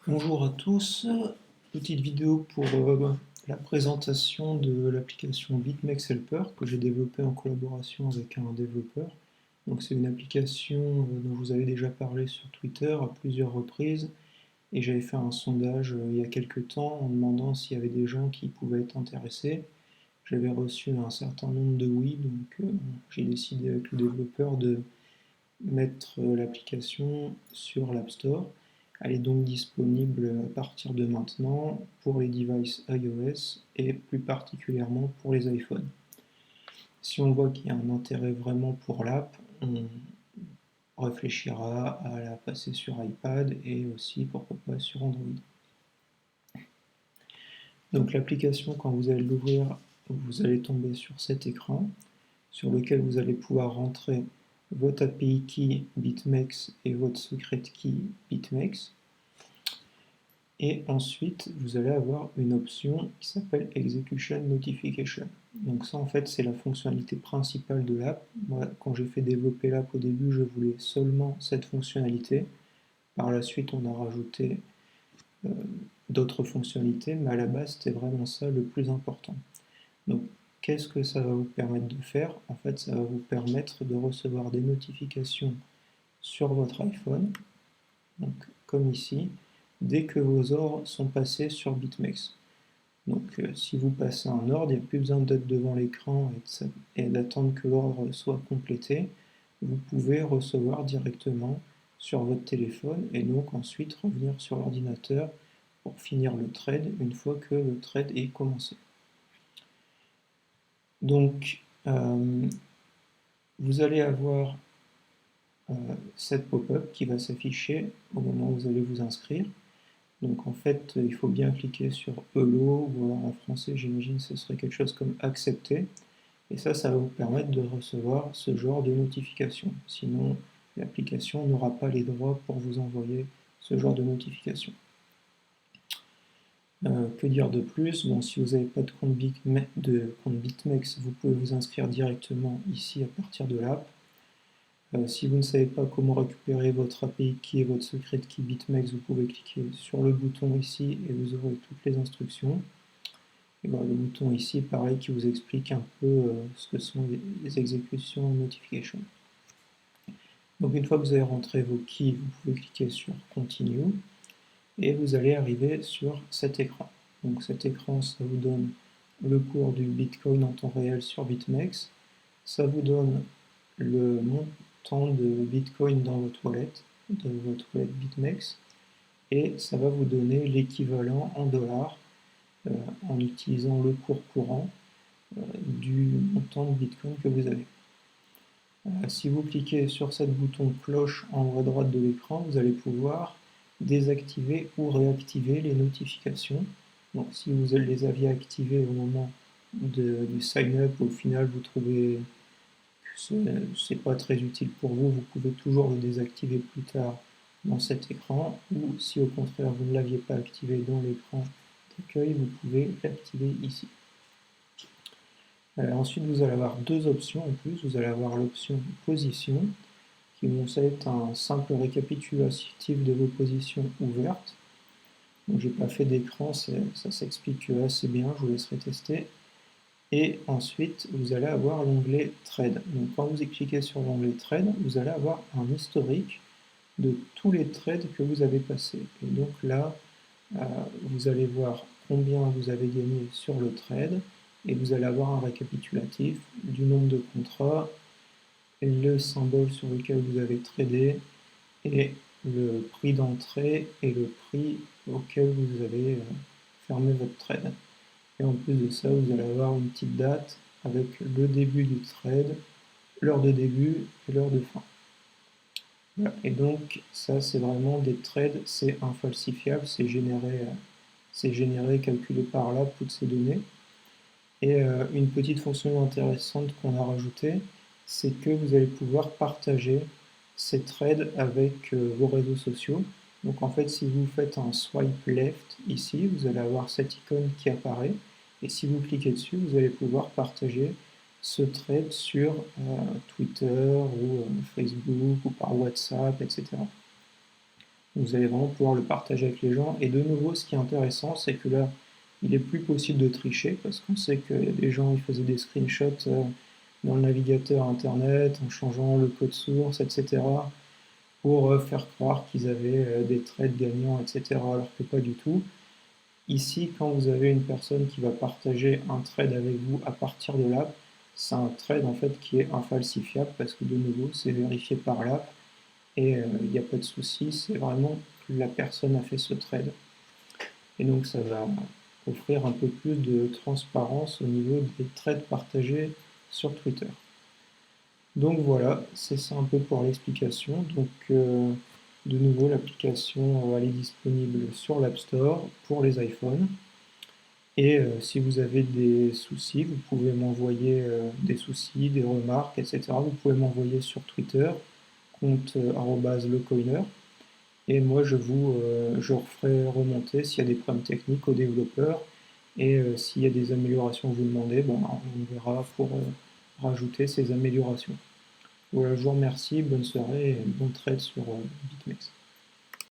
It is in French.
Bonjour à tous, petite vidéo pour la présentation de l'application BitMEX Helper que j'ai développée en collaboration avec un développeur. Donc c'est une application dont je vous avais déjà parlé sur Twitter à plusieurs reprises et j'avais fait un sondage il y a quelques temps en demandant s'il y avait des gens qui pouvaient être intéressés. J'avais reçu un certain nombre de oui, donc j'ai décidé avec le développeur de mettre l'application sur l'App Store. Elle est donc disponible à partir de maintenant pour les devices iOS et plus particulièrement pour les iPhones. Si on voit qu'il y a un intérêt vraiment pour l'app, on réfléchira à la passer sur iPad et aussi pourquoi pas sur Android. Donc l'application, quand vous allez l'ouvrir, vous allez tomber sur cet écran sur lequel vous allez pouvoir rentrer votre API key BitMEX et votre secret key BitMEX. Et ensuite, vous allez avoir une option qui s'appelle Execution Notification. Donc ça, en fait, c'est la fonctionnalité principale de l'app. Moi, quand j'ai fait développer l'app au début, je voulais seulement cette fonctionnalité. Par la suite, on a rajouté euh, d'autres fonctionnalités, mais à la base, c'était vraiment ça le plus important. Donc, qu'est-ce que ça va vous permettre de faire? En fait, ça va vous permettre de recevoir des notifications sur votre iPhone, donc comme ici, dès que vos ordres sont passés sur BitMEX. Donc, si vous passez un ordre, il n'y a plus besoin d'être devant l'écran et d'attendre que l'ordre soit complété. Vous pouvez recevoir directement sur votre téléphone et donc ensuite revenir sur l'ordinateur pour finir le thread une fois que le thread est commencé. Donc, vous allez avoir cette pop-up qui va s'afficher au moment où vous allez vous inscrire. Donc en fait, il faut bien cliquer sur Hello, ou alors en français, j'imagine ce serait quelque chose comme Accepter. Et ça va vous permettre de recevoir ce genre de notification. Sinon, l'application n'aura pas les droits pour vous envoyer ce genre de notification. Que dire de plus? Bon, si vous n'avez pas de compte BitMEX, vous pouvez vous inscrire directement ici à partir de l'app. Si vous ne savez pas comment récupérer votre API key et votre secret key BitMEX, vous pouvez cliquer sur le bouton ici et vous aurez toutes les instructions. Et voilà, le bouton ici, pareil, qui vous explique un peu ce que sont les exécutions notification. Donc une fois que vous avez rentré vos keys, vous pouvez cliquer sur Continue et vous allez arriver sur cet écran. Donc cet écran, ça vous donne le cours du Bitcoin en temps réel sur BitMEX. Ça vous donne le montant de Bitcoin dans votre wallet, BitMEX, et ça va vous donner l'équivalent en dollars en utilisant le cours courant du montant de Bitcoin que vous avez. Si vous cliquez sur ce bouton cloche en haut à droite de l'écran, vous allez pouvoir désactiver ou réactiver les notifications. Donc si vous les aviez activées au moment du sign-up, au final vous trouvez que c'est pas très utile pour vous, vous pouvez toujours le désactiver plus tard dans cet écran, ou si au contraire vous ne l'aviez pas activé dans l'écran d'accueil, vous pouvez l'activer ici. Ensuite, vous allez avoir deux options en plus. Vous allez avoir l'option position, qui vont être un simple récapitulatif de vos positions ouvertes. Donc, j'ai pas fait d'écran, ça s'explique assez bien, je vous laisserai tester. Et ensuite, vous allez avoir l'onglet Trade. Donc, quand vous cliquez sur l'onglet Trade, vous allez avoir un historique de tous les trades que vous avez passés. Et donc là, vous allez voir combien vous avez gagné sur le trade et vous allez avoir un récapitulatif du nombre de contrats, le symbole sur lequel vous avez tradé et le prix d'entrée et le prix auquel vous avez fermé votre trade. Et en plus de ça, vous allez avoir une petite date avec le début du trade, l'heure de début et l'heure de fin. Voilà. Et donc ça c'est vraiment des trades, c'est infalsifiable, c'est généré, calculé par là, toutes ces données. Et une petite fonction intéressante qu'on a rajoutée, c'est que vous allez pouvoir partager ces trades avec vos réseaux sociaux. Donc en fait, si vous faites un swipe left ici, vous allez avoir cette icône qui apparaît. Et si vous cliquez dessus, vous allez pouvoir partager ce trade sur Twitter ou Facebook ou par WhatsApp, etc. Vous allez vraiment pouvoir le partager avec les gens. Et de nouveau, ce qui est intéressant, c'est que là, il est plus possible de tricher parce qu'on sait qu'il y a des gens qui faisaient des screenshots dans le navigateur internet en changeant le code source, etc. pour faire croire qu'ils avaient des trades gagnants, etc. alors que pas du tout. Ici, quand vous avez une personne qui va partager un trade avec vous à partir de l'app, c'est un trade en fait qui est infalsifiable parce que de nouveau, c'est vérifié par l'app et il n'y a pas de souci, c'est vraiment que la personne a fait ce trade. Et donc ça va offrir un peu plus de transparence au niveau des trades partagés sur Twitter. Donc voilà, c'est ça un peu pour l'explication. Donc de nouveau, l'application elle est disponible sur l'App Store pour les iPhones. Et si vous avez des soucis, vous pouvez m'envoyer des soucis, des remarques, etc. Vous pouvez m'envoyer sur Twitter, compte @lecoiner. Et moi, je referai remonter s'il y a des problèmes techniques aux développeurs. Et s'il y a des améliorations que vous demandez, bon, on verra pour rajouter ces améliorations. Voilà, je vous remercie, bonne soirée et bon trade sur BitMEX.